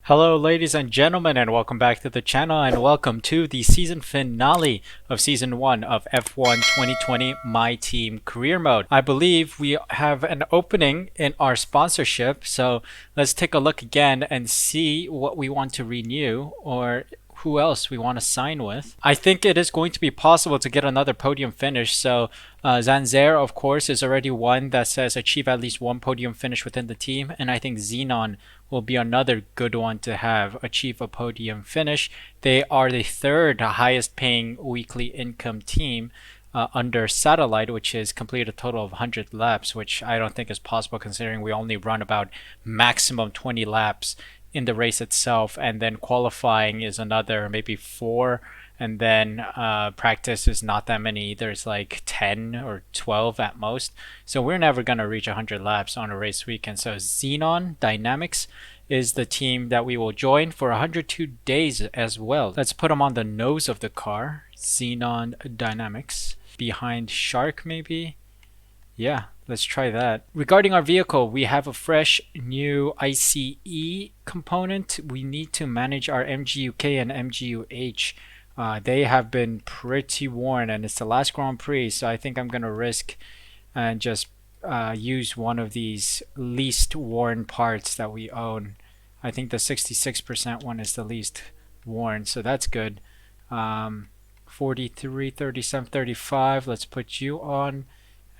Hello ladies and gentlemen, and welcome back to the channel, and welcome to the season finale of season 1 of F1 2020 My Team Career Mode. I believe we have an opening in our sponsorship, so let's take a look again and see what we want to renew or who else we want to sign with. I think it is going to be possible to get another podium finish. So Zanzer, of course, is already one that says achieve at least one podium finish within the team. And I think Xenon will be another good one to have achieve a podium finish. They are the third highest paying weekly income team under Satellite, which is complete a total of 100 laps, which I don't think is possible considering we only run about maximum 20 laps in the race itself, and then qualifying is another maybe 4, and then practice is not that many either. It's like 10 or 12 at most, so we're never going to reach 100 laps on a race weekend. So Xenon Dynamics is the team that we will join for 102 days as well. Let's put them on the nose of the car. Xenon Dynamics behind Shark, maybe. Yeah, let's try that. Regarding our vehicle, we have a fresh new ICE component. We need to manage our MGUK and MGUH. They have been pretty worn, and it's the last Grand Prix, so I think I'm going to risk and just use one of these least worn parts that we own. I think the 66% one is the least worn, so that's good. 43, 37, 35, let's put you on.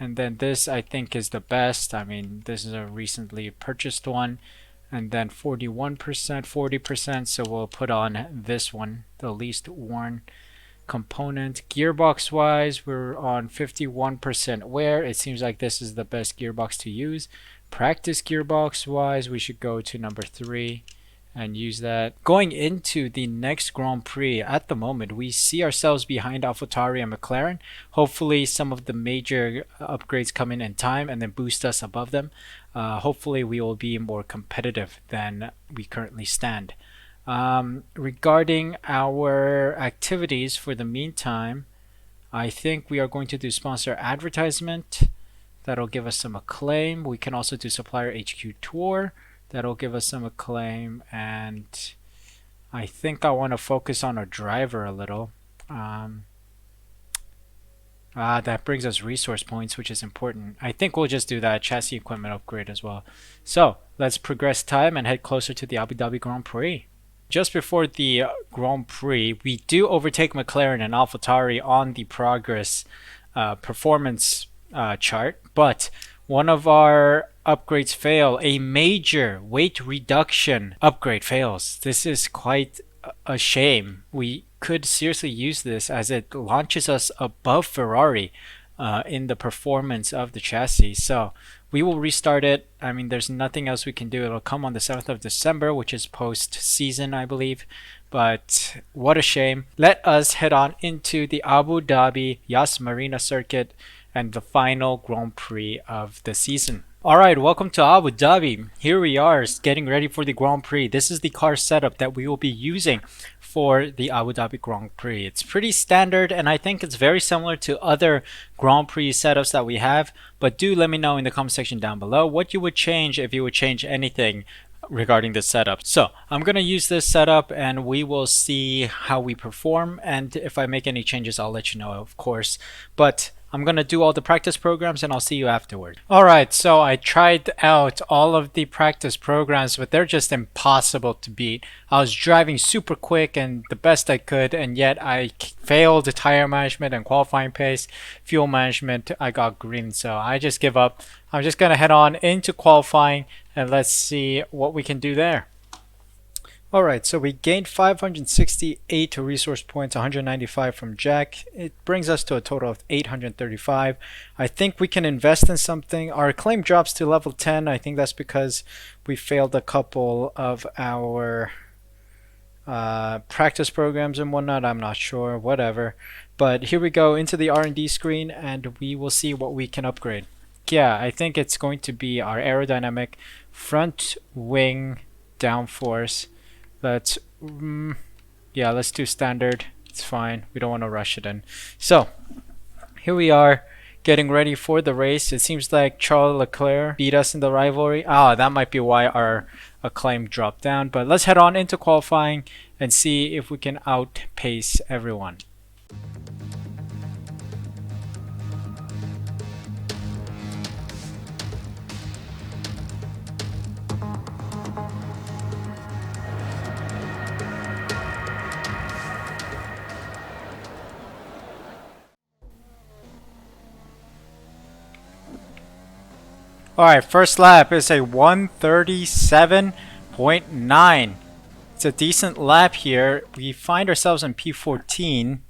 And then this I think is the best. I mean, this is a recently purchased one. And then 41%, 40%. So we'll put on this one, the least worn component. Gearbox wise, we're on 51% wear. It seems like this is the best gearbox to use. Practice gearbox wise, we should go to number 3 and use that. Going into the next Grand Prix, at the moment we see ourselves behind AlphaTauri and McLaren. Hopefully some of the major upgrades come in time and then boost us above them. Hopefully we will be more competitive than we currently stand. Regarding our activities for the meantime, I think we are going to do sponsor advertisement. That'll give us some acclaim. We can also do supplier HQ tour. That'll give us some acclaim, and I think I want to focus on our driver a little. That brings us resource points, which is important. I think we'll just do that chassis equipment upgrade as well. So let's progress time and head closer to the Abu Dhabi Grand Prix. Just before the Grand Prix, we do overtake McLaren and AlphaTauri on the progress performance chart, but one of our upgrades fail. A major weight reduction upgrade fails. This is quite a shame. We could seriously use this as it launches us above Ferrari in the performance of the chassis. So we will restart it. I mean, there's nothing else we can do. It'll come on the 7th of December, which is post-season, I believe. But what a shame. Let us head on into the Abu Dhabi Yas Marina circuit and the final Grand Prix of the season. Alright, welcome to Abu Dhabi. Here we are getting ready for the Grand Prix. This is the car setup that we will be using for the Abu Dhabi Grand Prix. It's pretty standard, and I think it's very similar to other Grand Prix setups that we have, but do let me know in the comment section down below what you would change, if you would change anything regarding the setup. So I'm going to use this setup and we will see how we perform, and if I make any changes I'll let you know, of course. But I'm going to do all the practice programs and I'll see you afterward. Alright, so I tried out all of the practice programs, but they're just impossible to beat. I was driving super quick and the best I could, and yet I failed the tire management and qualifying pace. Fuel management, I got green, so I just give up. I'm just going to head on into qualifying and let's see what we can do there. Alright, so we gained 568 resource points, 195 from Jack. It brings us to a total of 835. I think we can invest in something. Our claim drops to level 10. I think that's because we failed a couple of our practice programs and whatnot. I'm not sure, whatever. But here we go into the R&D screen and we will see what we can upgrade. Yeah, I think it's going to be our aerodynamic front wing downforce. Let's do standard. It's fine. We don't want to rush it in. So here we are getting ready for the race. It seems like Charles Leclerc beat us in the rivalry. That might be why our a claim drop down. But let's head on into qualifying and see if we can outpace everyone. Alright, first lap is a 137.9. It's a decent lap here. We find ourselves in P14.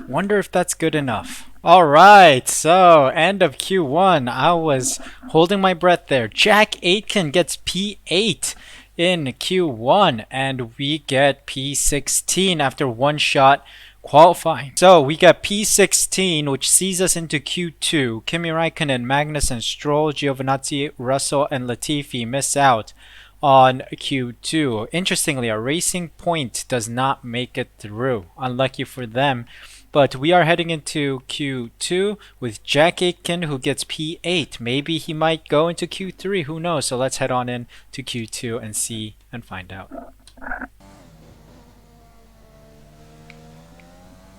Wonder if that's good enough. Alright, so end of Q1. I was holding my breath there. Jack Aitken gets P8 in Q1, and we get P16 after one shot qualifying. So we got P16, which sees us into Q2. Kimi Raikkonen, Magnussen, Stroll, Giovinazzi, Russell, and Latifi miss out on Q2. Interestingly, a Racing Point does not make it through. Unlucky for them. But we are heading into Q2 with Jack Aitken, who gets P8. Maybe he might go into Q3. Who knows? So let's head on in to Q2 and see and find out.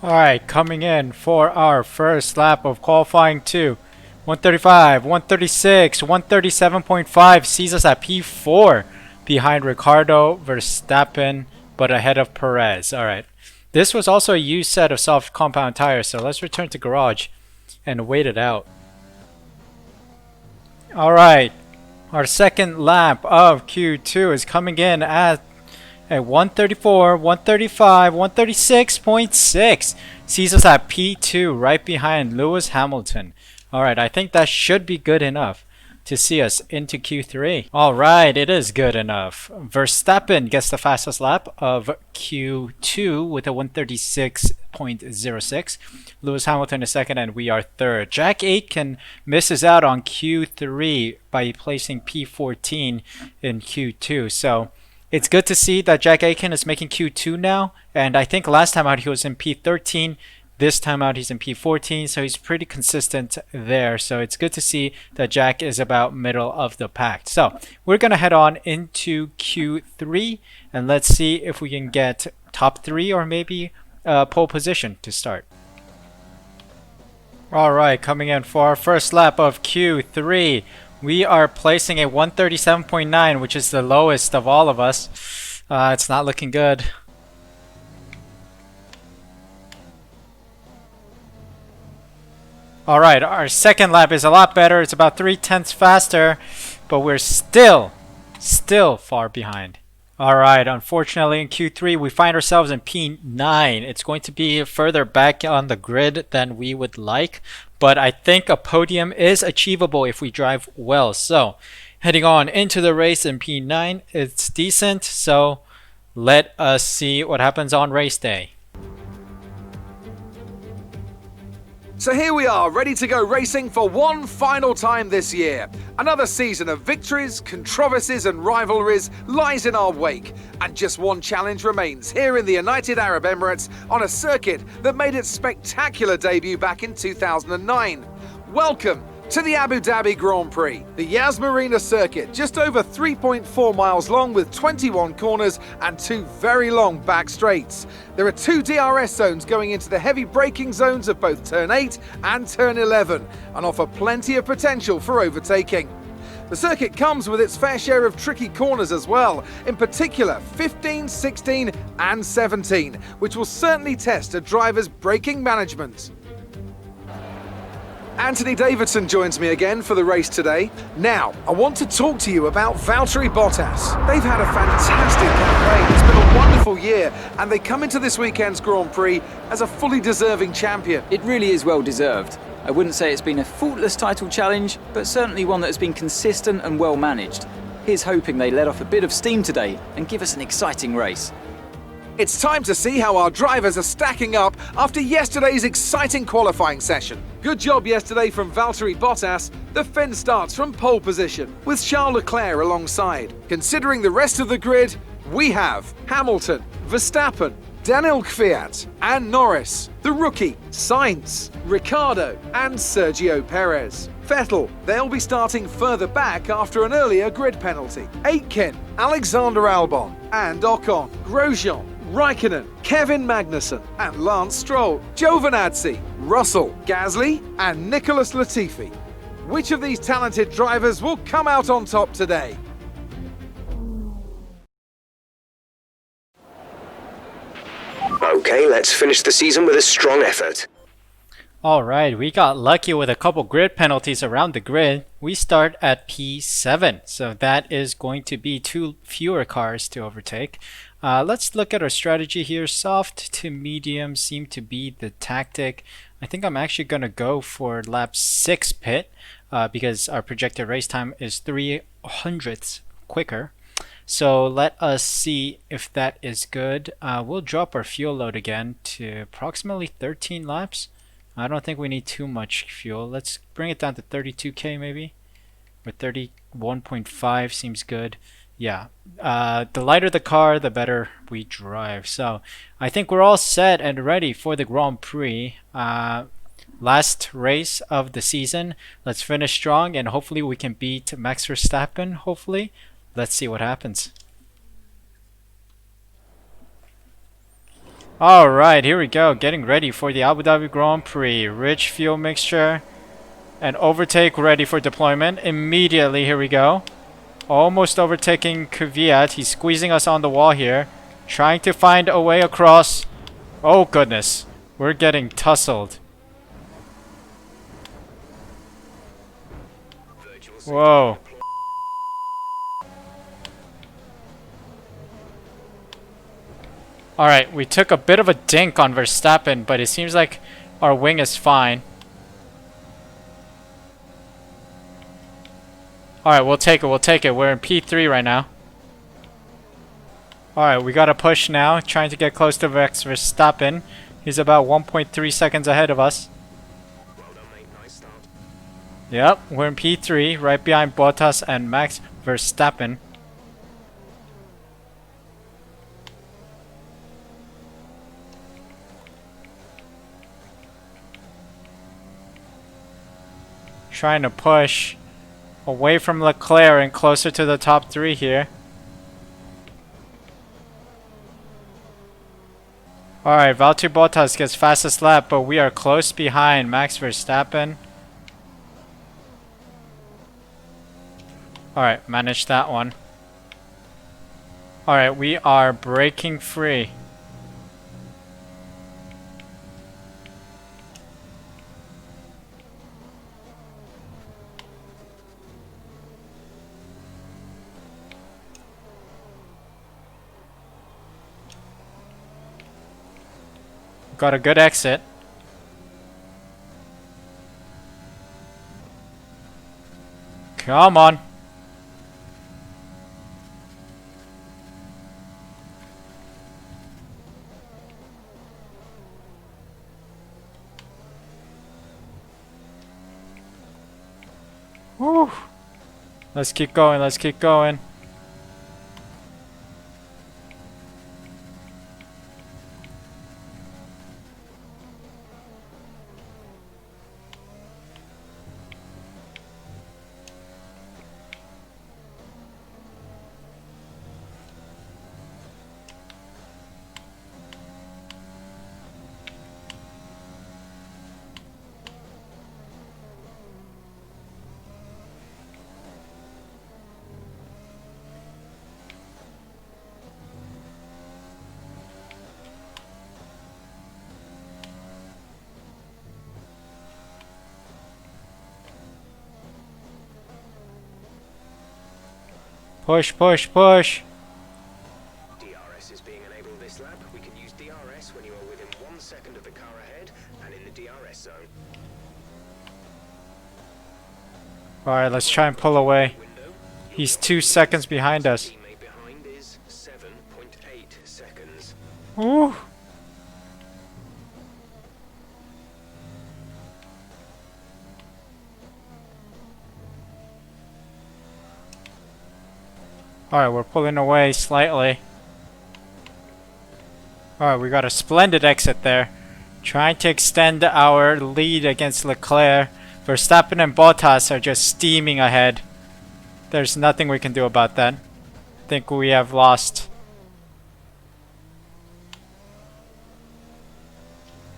Alright, coming in for our first lap of qualifying 2. 135, 136, 137.5 sees us at P4 behind Ricardo Verstappen, but ahead of Perez. Alright, this was also a used set of soft compound tires, so let's return to garage and wait it out. Alright, our second lap of Q2 is coming in at 134, 135, 136.6 sees us at P2 right behind Lewis Hamilton. Alright, I think that should be good enough to see us into Q3. Alright, it is good enough. Verstappen gets the fastest lap of Q2 with a 136.06. Lewis Hamilton is second and we are third. Jack Aitken misses out on Q3 by placing P14 in Q2. So it's good to see that Jack Aitken is making Q2 now, and I think last time out he was in P13. This time out he's in P14, so he's pretty consistent there. So it's good to see that Jack is about middle of the pack. So we're going to head on into Q3, and let's see if we can get top 3 or maybe pole position to start. Alright, coming in for our first lap of Q3. We are placing a 137.9, which is the lowest of all of us. It's not looking good. Alright, our second lap is a lot better. It's about 0.3 faster, but we're still far behind. Alright, unfortunately in Q3 we find ourselves in P9. It's going to be further back on the grid than we would like, but I think a podium is achievable if we drive well. So, heading on into the race in P9, it's decent, so let us see what happens on race day. So here we are, ready to go racing for one final time this year. Another season of victories, controversies and rivalries lies in our wake. And just one challenge remains here in the United Arab Emirates on a circuit that made its spectacular debut back in 2009. Welcome to the Abu Dhabi Grand Prix, the Yas Marina circuit, just over 3.4 miles long with 21 corners and 2 very long back straights. There are 2 DRS zones going into the heavy braking zones of both turn 8 and turn 11 and offer plenty of potential for overtaking. The circuit comes with its fair share of tricky corners as well, in particular 15, 16 and 17, which will certainly test a driver's braking management. Anthony Davidson joins me again for the race today. Now, I want to talk to you about Valtteri Bottas. They've had a fantastic campaign, it's been a wonderful year, and they come into this weekend's Grand Prix as a fully deserving champion. It really is well deserved. I wouldn't say it's been a faultless title challenge, but certainly one that has been consistent and well managed. Here's hoping they let off a bit of steam today and give us an exciting race. It's time to see how our drivers are stacking up after yesterday's exciting qualifying session. Good job yesterday from Valtteri Bottas. The Finn starts from pole position, with Charles Leclerc alongside. Considering the rest of the grid, we have Hamilton, Verstappen, Daniel Kvyat and Norris, the rookie, Sainz, Ricciardo and Sergio Perez. Vettel, they'll be starting further back after an earlier grid penalty. Aitken, Alexander Albon, and Ocon, Grosjean, Raikkonen, Kevin Magnussen, and Lance Stroll, Giovinazzi, Russell, Gasly, and Nicholas Latifi. Which of these talented drivers will come out on top today? Okay, let's finish the season with a strong effort. Alright, we got lucky with a couple grid penalties around the grid. We start at P7, so that is going to be 2 fewer cars to overtake. Let's look at our strategy here. Soft to medium seem to be the tactic. I think I'm actually going to go for lap 6 pit because our projected race time is 300ths quicker. So let us see if that is good. We'll drop our fuel load again to approximately 13 laps. I don't think we need too much fuel. Let's bring it down to 32k maybe. Or 31.5 seems good. Yeah, the lighter the car, the better we drive. So I think we're all set and ready for the Grand Prix. Last race of the season. Let's finish strong and hopefully we can beat Max Verstappen, hopefully. Let's see what happens. Alright, here we go. Getting ready for the Abu Dhabi Grand Prix. Rich fuel mixture. And overtake ready for deployment. Immediately, here we go. Almost overtaking Kvyat. He's squeezing us on the wall here. Trying to find a way across. Oh goodness. We're getting tussled. Whoa. Alright, we took a bit of a dink on Verstappen, but it seems like our wing is fine. Alright, we'll take it. We're in P3 right now. Alright, we gotta push now, trying to get close to Max Verstappen. He's about 1.3 seconds ahead of us. Well done, mate. Nice start. Yep, we're in P3, right behind Bottas and Max Verstappen. Trying to push away from Leclerc and closer to the top 3 here. Alright, Valtteri Bottas gets fastest lap, but we are close behind Max Verstappen. Alright, managed that one. Alright, we are breaking free. Got a good exit. Come on. Woo. Let's keep going. Let's keep going. Push, push, push. DRS is being enabled this lap. We can use DRS when you are within 1 second of the car ahead and in the DRS zone. Alright, let's try and pull away. He's 2 seconds behind us. Teammate behind is 7.8 seconds. Ooh. Alright, we're pulling away slightly. Alright, we got a splendid exit there. Trying to extend our lead against Leclerc. Verstappen and Bottas are just steaming ahead. There's nothing we can do about that. I think we have lost.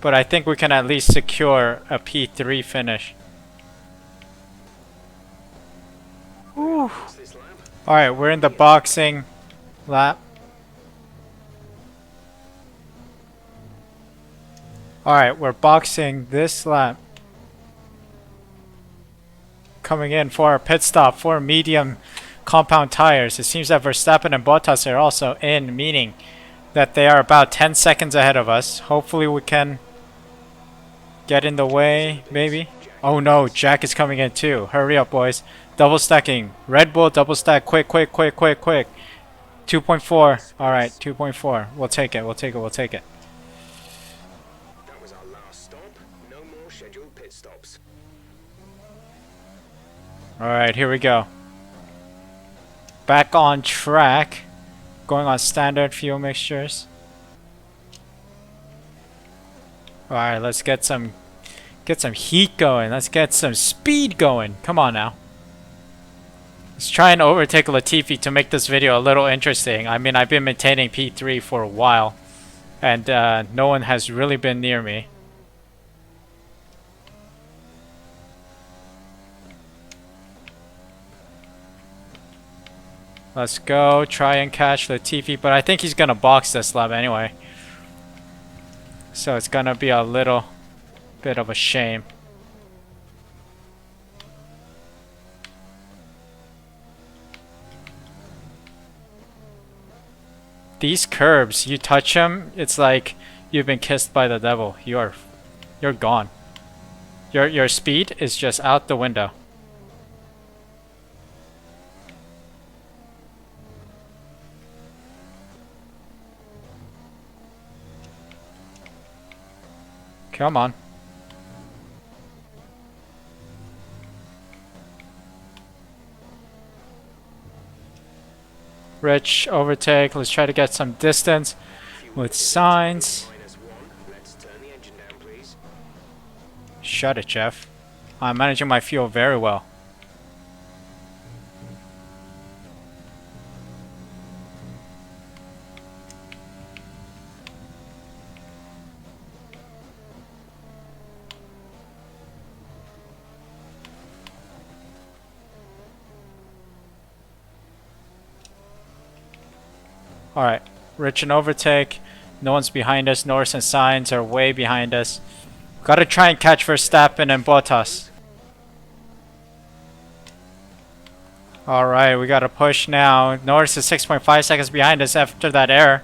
But I think we can at least secure a P3 finish. Alright, we're in the boxing lap. Alright, we're boxing this lap. Coming in for our pit stop for medium compound tires. It seems that Verstappen and Bottas are also in, meaning that they are about 10 seconds ahead of us. Hopefully we can get in the way, maybe. Oh no, Jack is coming in too. Hurry up, boys. Double stacking. Red Bull double stack. Quick, quick, quick, quick, quick. 2.4. Alright, 2.4. We'll take it, we'll take it, we'll take it. That was our last stop. No more scheduled pit stops. Alright, here we go. Back on track. Going on standard fuel mixtures. Alright, let's get some heat going. Let's get some speed going. Come on now. Let's try and overtake Latifi to make this video a little interesting. I mean, I've been maintaining P3 for a while, and no one has really been near me. Let's go. Try and catch Latifi, but I think he's gonna box this lap anyway. So it's gonna be a little bit of a shame. These curbs, you touch them, it's like you've been kissed by the devil. You're gone. Your speed is just out the window. Come on. Rich, overtake. Let's try to get some distance with signs. Let's turn the engine down, please. Shut it, Jeff. I'm managing my fuel very well. Alright, Rich and overtake. No one's behind us. Norris and Sainz are way behind us. Gotta try and catch Verstappen and Bottas. Alright, we gotta push now. Norris is 6.5 seconds behind us after that error.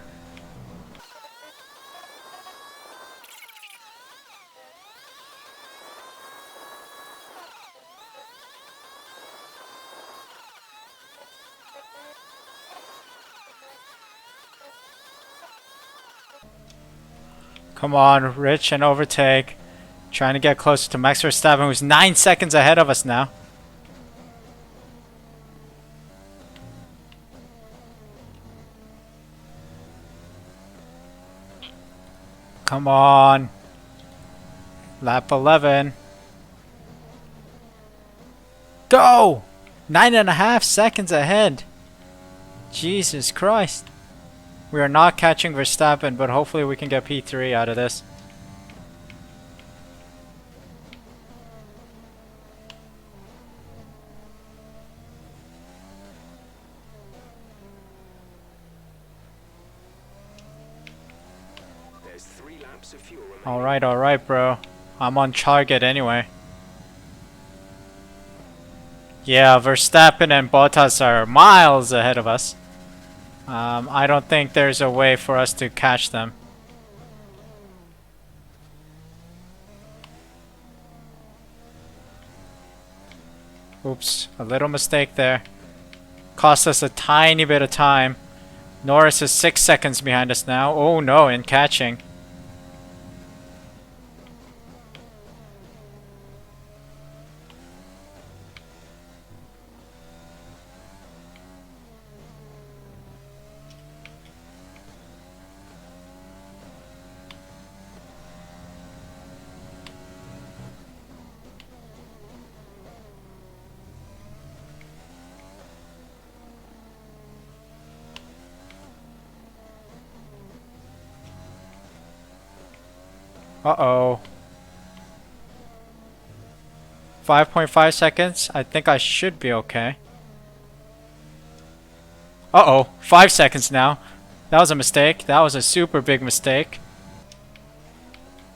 Come on, Rich and overtake. Trying to get closer to Max Verstappen, who's 9 seconds ahead of us now. Come on. Lap 11. Go! 9.5 seconds ahead. Jesus Christ. We are not catching Verstappen, but hopefully we can get P3 out of this. There's 3 laps of fuel remaining. Alright, bro. I'm on target anyway. Yeah, Verstappen and Bottas are miles ahead of us. I don't think there's a way for us to catch them. Oops, a little mistake there. Cost us a tiny bit of time. Norris is 6 seconds behind us now. Oh no, in catching. Uh-oh. 5.5 seconds. I think I should be okay. Uh-oh. 5 seconds now. That was a mistake. That was a super big mistake.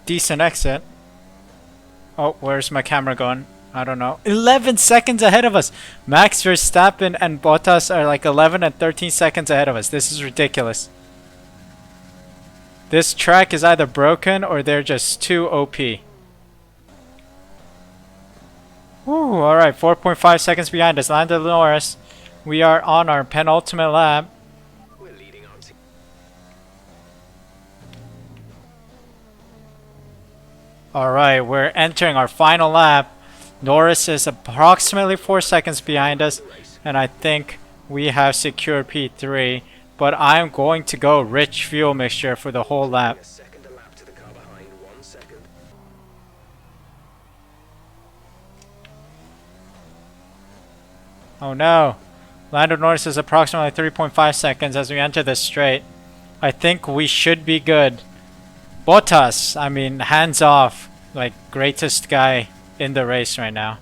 Decent exit. Oh, where's my camera going? I don't know. 11 seconds ahead of us. Max Verstappen and Bottas are like 11 and 13 seconds ahead of us. This is ridiculous. This track is either broken or they're just too OP. Woo, alright, 4.5 seconds behind us. Lando Norris. We are on our penultimate lap. We're leading our team. Alright, we're entering our final lap. Norris is approximately 4 seconds behind us, and I think we have secured P3. But I'm going to go rich fuel mixture for the whole lap. A second a lap to the car behind, 1 second. Oh no. Lando Norris is approximately 3.5 seconds as we enter this straight. I think we should be good. Bottas, I mean, hands off. Like, greatest guy in the race right now.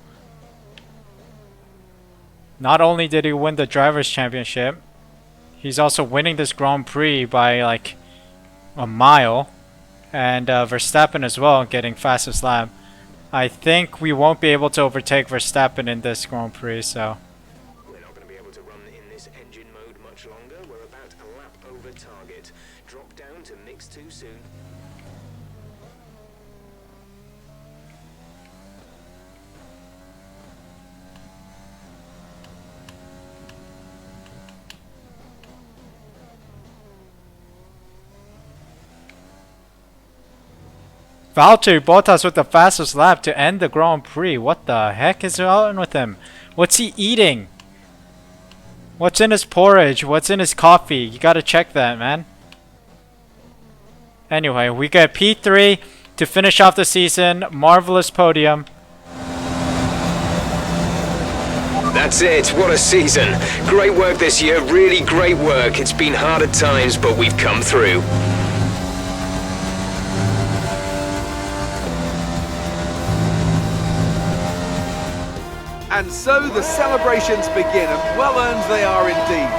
Not only did he win the Drivers' Championship, he's also winning this Grand Prix by like a mile. And Verstappen as well, getting fastest lap. I think we won't be able to overtake Verstappen in this Grand Prix, so... We're not going to be able to run in this engine mode much longer. We're about a lap over target. Drop down to mix too soon. Valtteri Bottas with the fastest lap to end the Grand Prix. What the heck is wrong with him? What's he eating? What's in his porridge? What's in his coffee? You gotta check that, man. Anyway, we get P3 to finish off the season. Marvelous podium. That's it. What a season. Great work this year. Really great work. It's been hard at times, but we've come through. And so the celebrations begin, and well earned they are indeed.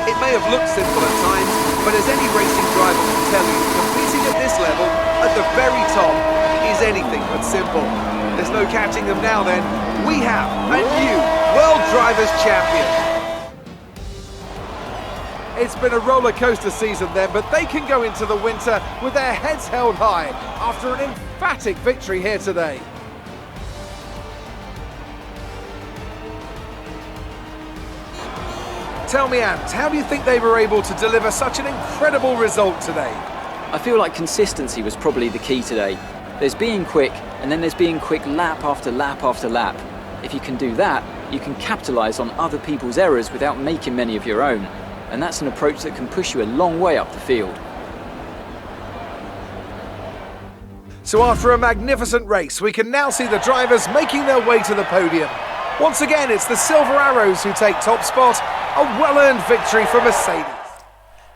It may have looked simple at times, but as any racing driver can tell you, competing at this level, at the very top, is anything but simple. There's no catching them now then. We have a new World Drivers' Champion. It's been a roller coaster season then, but they can go into the winter with their heads held high after an emphatic victory here today. Tell me, Ant, how do you think they were able to deliver such an incredible result today? I feel like consistency was probably the key today. There's being quick, and then there's being quick lap after lap after lap. If you can do that, you can capitalise on other people's errors without making many of your own. And that's an approach that can push you a long way up the field. So after a magnificent race, we can now see the drivers making their way to the podium. Once again, it's the Silver Arrows who take top spot. A well-earned victory for Mercedes.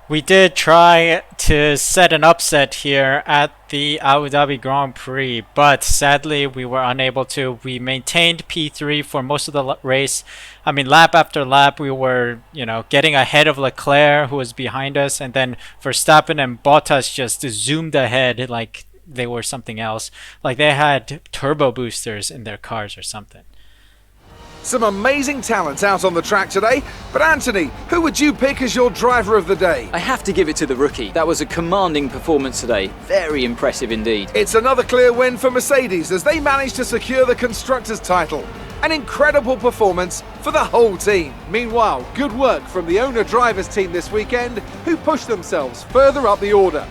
We did try to set an upset here at the Abu Dhabi Grand Prix, but sadly we were unable to. We maintained P3 for most of the race. I mean, lap after lap we were, getting ahead of Leclerc, who was behind us, and then Verstappen and Bottas just zoomed ahead like they were something else. Like they had turbo boosters in their cars or something. Some amazing talent out on the track today, but Anthony, who would you pick as your driver of the day? I have to give it to the rookie. That was a commanding performance today. Very impressive indeed. It's another clear win for Mercedes as they managed to secure the Constructors' title. An incredible performance for the whole team. Meanwhile, good work from the owner-drivers team this weekend, who pushed themselves further up the order.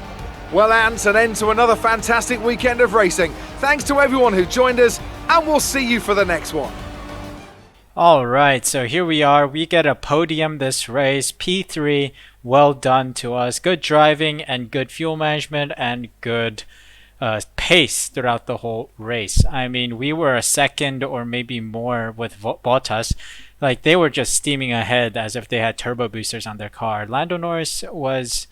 Well, Ant, an end to another fantastic weekend of racing. Thanks to everyone who joined us, and we'll see you for the next one. Alright, so here we are. We get a podium this race. P3, well done to us. Good driving and good fuel management and good pace throughout the whole race. I mean, we were a second or maybe more with Bottas. Like, they were just steaming ahead as if they had turbo boosters on their car. Lando Norris was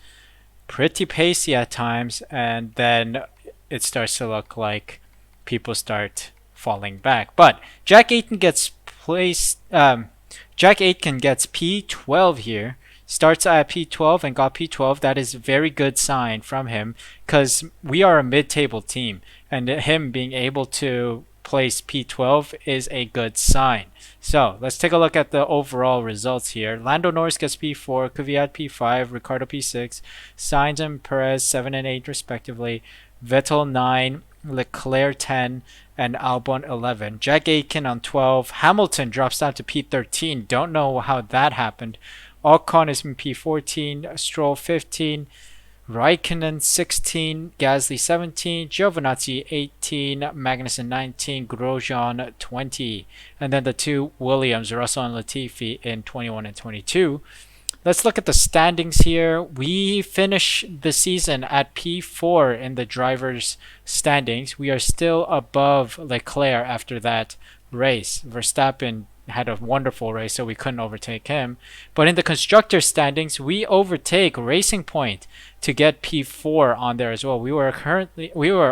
pretty pacey at times, and then it starts to look like people start falling back. But Jack Aitken gets placed. Jack Aitken gets P12 here. Starts at P12 and got P12. That is a very good sign from him because we are a mid-table team, and him being able to place P12 is a good sign. So let's take a look at the overall results here. Lando Norris gets P4, Kvyat P5, Ricardo P6, Sainz and Perez 7 and 8 respectively, Vettel 9, Leclerc 10, and Albon 11. Jack Aitken on 12. Hamilton drops down to P13. Don't know how that happened. Ocon is in P14, Stroll 15, Raikkonen 16, Gasly 17, Giovinazzi 18, Magnussen 19, Grosjean 20, and then the two Williams, Russell and Latifi, in 21 and 22. Let's look at the standings here. We finish the season at P4 in the drivers' standings. We are still above Leclerc after that race. Verstappen had a wonderful race, so we couldn't overtake him. But in the constructor standings, we overtake Racing Point to get P4 on there as well. We were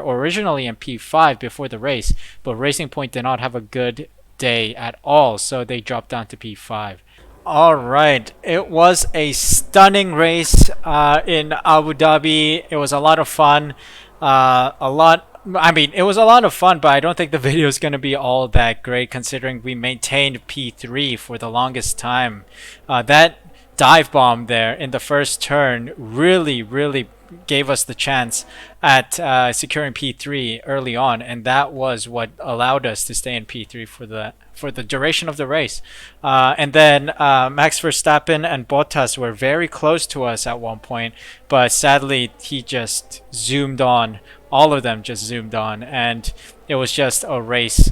originally in P5 before the race, but Racing Point did not have a good day at all, so they dropped down to P5. All right, it was a stunning race in Abu Dhabi. It was a lot of fun. It was a lot of fun, but I don't think the video is going to be all that great considering we maintained P3 for the longest time. That dive bomb there in the first turn really gave us the chance at securing P3 early on, and that was what allowed us to stay in P3 for the duration of the race. And then Max Verstappen and Bottas were very close to us at one point, but sadly he just zoomed on. All of them just zoomed on, and it was just a race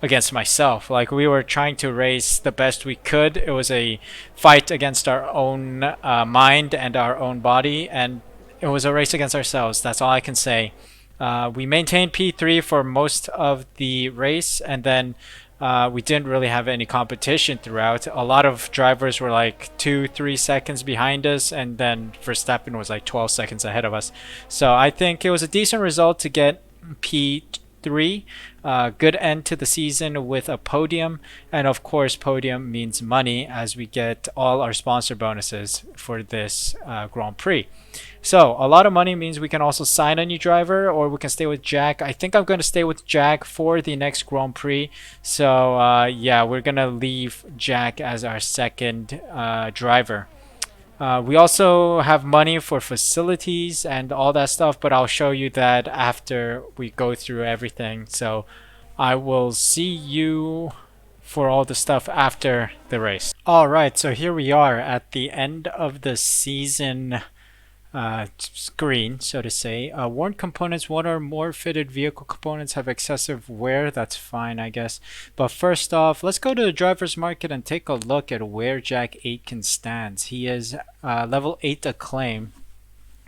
against myself. Like, we were trying to race the best we could. It was a fight against our own mind and our own body, and it was a race against ourselves. That's all I can say. We maintained P3 for most of the race, and then we didn't really have any competition throughout. A lot of drivers were like 2-3 seconds behind us, and then Verstappen was like 12 seconds ahead of us. So I think it was a decent result to get P3. Good end to the season with a podium, and of course podium means money as we get all our sponsor bonuses for this Grand Prix. So a lot of money means we can also sign a new driver, or we can stay with Jack. I think I'm going to stay with Jack for the next Grand Prix. So yeah, we're going to leave Jack as our second driver. We also have money for facilities and all that stuff, but I'll show you that after we go through everything. So I will see you for all the stuff after the race. Alright, so here we are at the end of the season screen, so to say. Worn components, one or more fitted vehicle components have excessive wear. That's fine, I guess. But first off, let's go to the driver's market and take a look at where Jack Aitken stands. He is level 8 acclaim,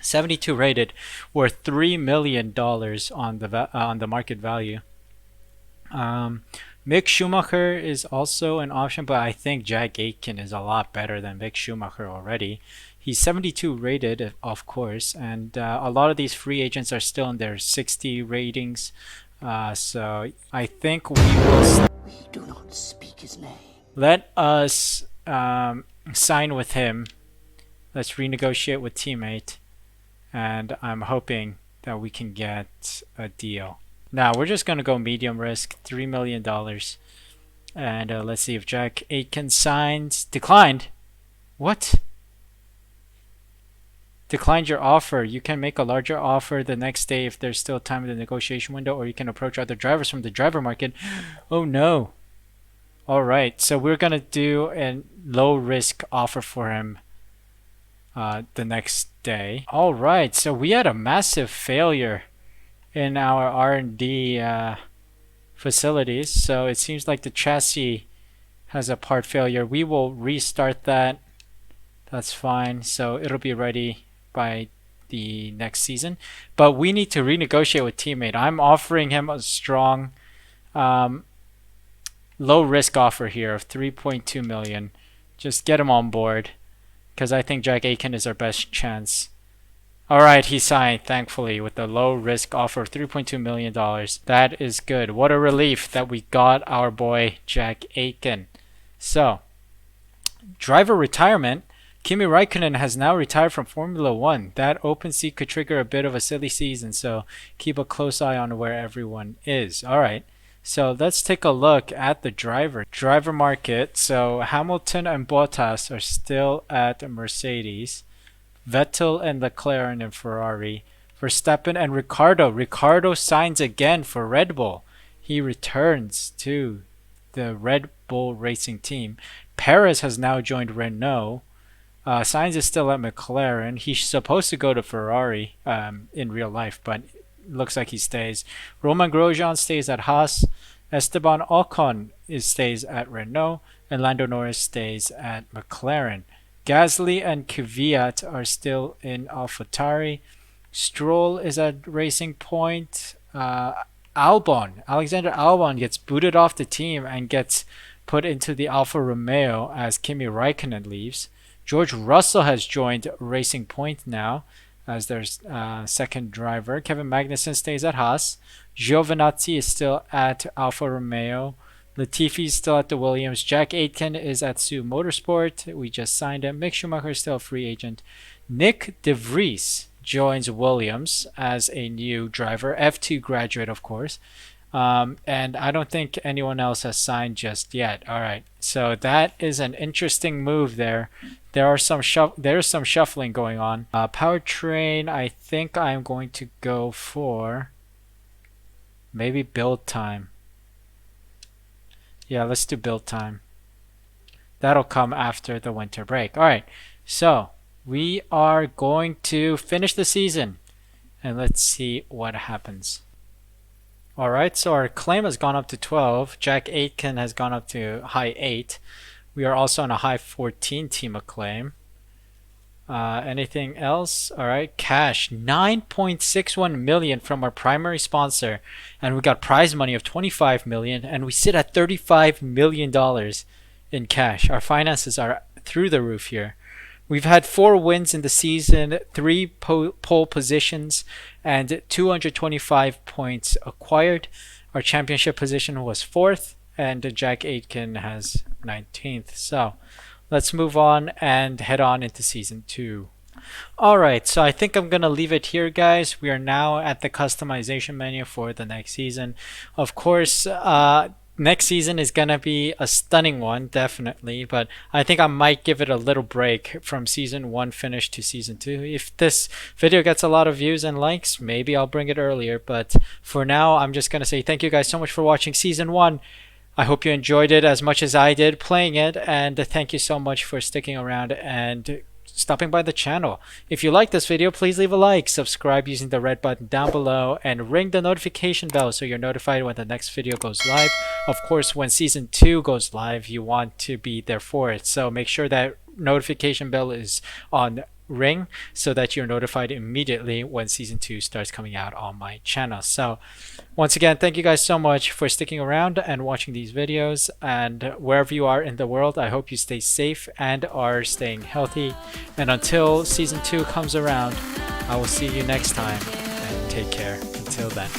72 rated, worth $3 million on the market value. Mick Schumacher is also an option, but I think Jack Aitken is a lot better than Mick Schumacher already. He's 72 rated, of course, and a lot of these free agents are still in their 60 ratings. So I think we will. We do not speak his name. Let us sign with him. Let's renegotiate with teammate, and I'm hoping that we can get a deal. Now we're just gonna go medium risk, $3 million, and let's see if Jack Aitken signs. Declined. What? Declined your offer. You can make a larger offer the next day if there's still time in the negotiation window, or you can approach other drivers from the driver market. Oh no. Alright, so we're gonna do a low risk offer for him the next day. Alright, so we had a massive failure in our R&D facilities, so it seems like the chassis has a part failure. We will restart that. That's fine, so it'll be ready by the next season, but we need to renegotiate with teammate. I'm offering him a strong low risk offer here of 3.2 million. Just get him on board, because I think Jack Aitken is our best chance. Alright, he signed, thankfully, with a low-risk offer of $3.2 million. That is good. What a relief that we got our boy Jack Aitken. So, driver retirement. Kimi Raikkonen has now retired from Formula 1. That open seat could trigger a bit of a silly season, so keep a close eye on where everyone is. Alright, so let's take a look at the driver market. So Hamilton and Bottas are still at Mercedes. Vettel and Leclerc in Ferrari. Verstappen and Ricciardo. Ricciardo signs again for Red Bull. He returns to the Red Bull racing team. Perez has now joined Renault. Sainz is still at McLaren. He's supposed to go to Ferrari in real life, but looks like he stays. Romain Grosjean stays at Haas. Esteban Ocon stays at Renault. And Lando Norris stays at McLaren. Gasly and Kvyat are still in AlphaTauri. Stroll is at Racing Point. Alexander Albon gets booted off the team and gets put into the Alfa Romeo as Kimi Raikkonen leaves. George Russell has joined Racing Point now as their second driver. Kevin Magnussen stays at Haas. Giovinazzi is still at Alfa Romeo. Latifi is still at the Williams. Jack Aitken is at Sue Motorsport. We just signed him. Mick Schumacher is still a free agent. Nick De Vries joins Williams as a new driver. F2 graduate, of course. And I don't think anyone else has signed just yet. All right. So that is an interesting move there. There's some shuffling going on. Powertrain, I think I'm going to go for maybe build time. Yeah, let's do build time. That'll come after the winter break. All right. So we are going to finish the season and let's see what happens. All right, so our claim has gone up to 12. Jack Aitken has gone up to high 8. We are also on a high 14 team acclaim. Anything else? All right, cash 9.61 million from our primary sponsor, and we got prize money of 25 million, and we sit at 35 million dollars in cash. Our finances are through the roof here. We've had 4 wins in the season, 3 pole positions, and 225 points acquired. Our championship position was 4th, and Jack Aitken has 19th. So let's move on and head on into season 2. Alright, so I think I'm going to leave it here, guys. We are now at the customization menu for the next season. Of course, next season is going to be a stunning one, definitely, but I think I might give it a little break from season 1 finish to season 2. If this video gets a lot of views and likes, maybe I'll bring it earlier, but for now, I'm just going to say thank you guys so much for watching season 1. I hope you enjoyed it as much as I did playing it, and thank you so much for sticking around and stopping by the channel. If you like this video, please leave a like, subscribe using the red button down below, and ring the notification bell so you're notified when the next video goes live. Of course, when season 2 goes live, you want to be there for it, so make sure that notification bell is on ring so that you're notified immediately when season 2 starts coming out on my channel. So once again, thank you guys so much for sticking around and watching these videos, and wherever you are in the world, I hope you stay safe and are staying healthy, and until season 2 comes around, I will see you next time, and take care until then.